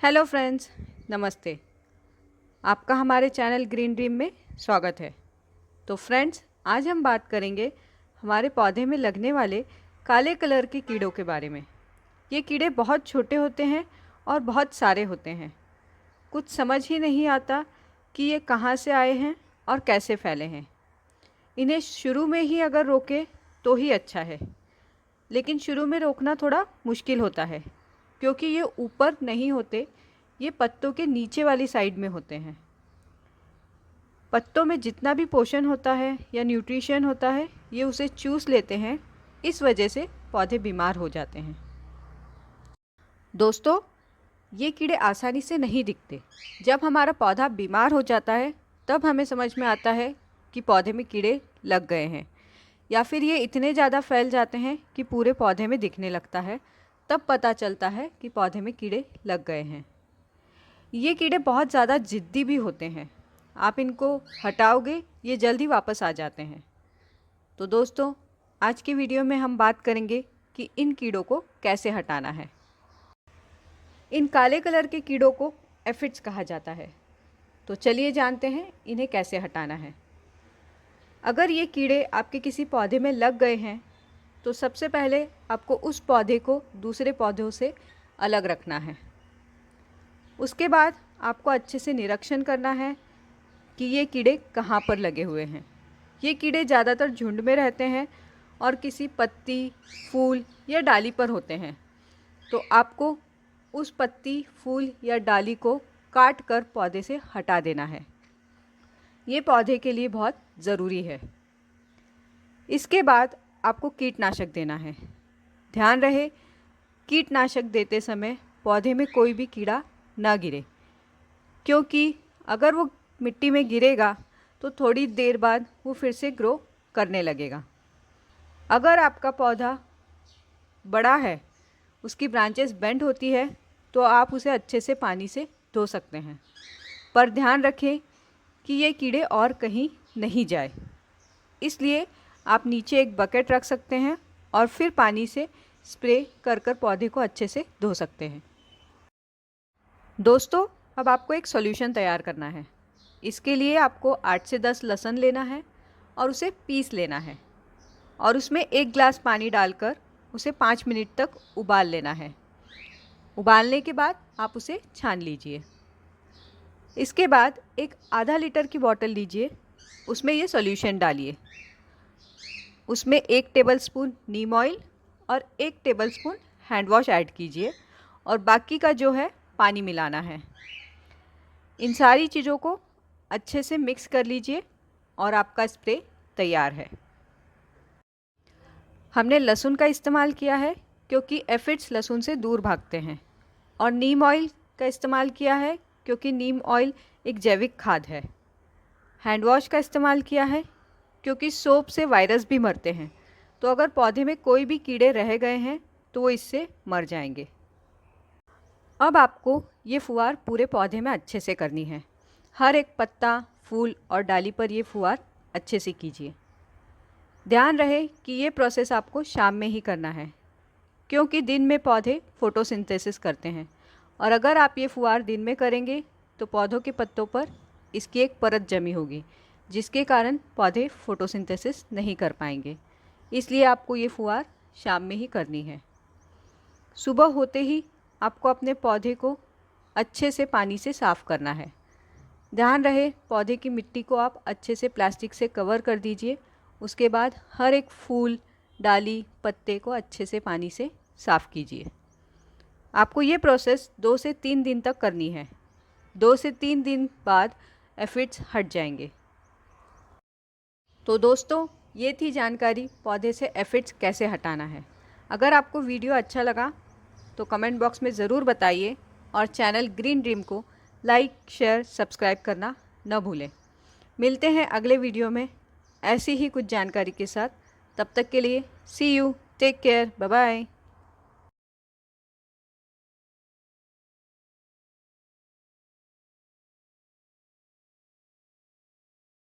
Hello friends, नमस्ते। आपका हमारे चैनल ग्रीन ड्रीम में स्वागत है। तो फ्रेंड्स, आज हम बात करेंगे हमारे पौधे में लगने वाले काले कलर के कीड़ों के बारे में। ये कीड़े बहुत छोटे होते हैं और बहुत सारे होते हैं। कुछ समझ ही नहीं आता कि ये कहाँ से आए हैं और कैसे फैले हैं। इन्हें शुरू में ही अगर रोके तो ही अच्छा है, लेकिन शुरू में रोकना थोड़ा मुश्किल होता है क्योंकि ये ऊपर नहीं होते, ये पत्तों के नीचे वाली साइड में होते हैं। पत्तों में जितना भी पोषण होता है या न्यूट्रिशन होता है, ये उसे चूस लेते हैं। इस वजह से पौधे बीमार हो जाते हैं। दोस्तों, ये कीड़े आसानी से नहीं दिखते। जब हमारा पौधा बीमार हो जाता है तब हमें समझ में आता है कि पौधे में कीड़े लग गए हैं, या फिर ये इतने ज़्यादा फैल जाते हैं कि पूरे पौधे में दिखने लगता है। तब पता चलता है कि पौधे में कीड़े लग गए हैं। ये कीड़े बहुत ज़्यादा ज़िद्दी भी होते हैं। आप इनको हटाओगे, ये जल्दी वापस आ जाते हैं। तो दोस्तों, आज की वीडियो में हम बात करेंगे कि इन कीड़ों को कैसे हटाना है। इन काले कलर के कीड़ों को एफिड्स कहा जाता है। तो चलिए जानते हैं इन्हें कैसे हटाना है। अगर ये कीड़े आपके किसी पौधे में लग गए हैं तो सबसे पहले आपको उस पौधे को दूसरे पौधों से अलग रखना है। उसके बाद आपको अच्छे से निरीक्षण करना है कि ये कीड़े कहाँ पर लगे हुए हैं। ये कीड़े ज़्यादातर झुंड में रहते हैं और किसी पत्ती, फूल या डाली पर होते हैं। तो आपको उस पत्ती, फूल या डाली को काट कर पौधे से हटा देना है। ये पौधे के लिए बहुत ज़रूरी है। इसके बाद आपको कीटनाशक देना है। ध्यान रहे, कीटनाशक देते समय पौधे में कोई भी कीड़ा ना गिरे, क्योंकि अगर वो मिट्टी में गिरेगा तो थोड़ी देर बाद वो फिर से ग्रो करने लगेगा। अगर आपका पौधा बड़ा है, उसकी ब्रांचेस बेंड होती है, तो आप उसे अच्छे से पानी से धो सकते हैं। पर ध्यान रखें कि ये कीड़े और कहीं नहीं जाए, इसलिए आप नीचे एक बकेट रख सकते हैं और फिर पानी से स्प्रे कर कर पौधे को अच्छे से धो सकते हैं। दोस्तों, अब आपको एक सॉल्यूशन तैयार करना है। इसके लिए आपको 8 से 10 लहसुन लेना है और उसे पीस लेना है और उसमें 1 गिलास पानी डालकर उसे 5 मिनट तक उबाल लेना है। उबालने के बाद आप उसे छान लीजिए। इसके बाद एक आधा लीटर की बोतल लीजिए, उसमें ये सॉल्यूशन डालिए। उसमें 1 टेबलस्पून नीम ऑयल और 1 टेबलस्पून हैंड वॉश ऐड कीजिए और बाकी का जो है पानी मिलाना है। इन सारी चीज़ों को अच्छे से मिक्स कर लीजिए और आपका स्प्रे तैयार है। हमने लहसुन का इस्तेमाल किया है क्योंकि एफिड्स लहसुन से दूर भागते हैं, और नीम ऑयल का इस्तेमाल किया है क्योंकि नीम ऑयल एक जैविक खाद है। हैंड वॉश का इस्तेमाल किया है क्योंकि सोप से वायरस भी मरते हैं। तो अगर पौधे में कोई भी कीड़े रह गए हैं तो वो इससे मर जाएंगे। अब आपको ये फुहार पूरे पौधे में अच्छे से करनी है। हर एक पत्ता, फूल और डाली पर ये फुहार अच्छे से कीजिए। ध्यान रहे कि ये प्रोसेस आपको शाम में ही करना है, क्योंकि दिन में पौधे फोटोसिंथेसिस करते हैं, और अगर आप ये फुहार दिन में करेंगे तो पौधों के पत्तों पर इसकी एक परत जमी होगी, जिसके कारण पौधे फोटोसिंथेसिस नहीं कर पाएंगे। इसलिए आपको ये फुहार शाम में ही करनी है। सुबह होते ही आपको अपने पौधे को अच्छे से पानी से साफ़ करना है। ध्यान रहे, पौधे की मिट्टी को आप अच्छे से प्लास्टिक से कवर कर दीजिए। उसके बाद हर एक फूल, डाली, पत्ते को अच्छे से पानी से साफ़ कीजिए। आपको ये प्रोसेस 2 से 3 दिन तक करनी है। 2 से 3 दिन बाद एफिड्स हट जाएंगे। तो दोस्तों, ये थी जानकारी पौधे से एफिड्स कैसे हटाना है। अगर आपको वीडियो अच्छा लगा तो कमेंट बॉक्स में ज़रूर बताइए, और चैनल ग्रीन ड्रीम को लाइक, शेयर, सब्सक्राइब करना न भूलें। मिलते हैं अगले वीडियो में ऐसी ही कुछ जानकारी के साथ। तब तक के लिए see you, take care, bye bye.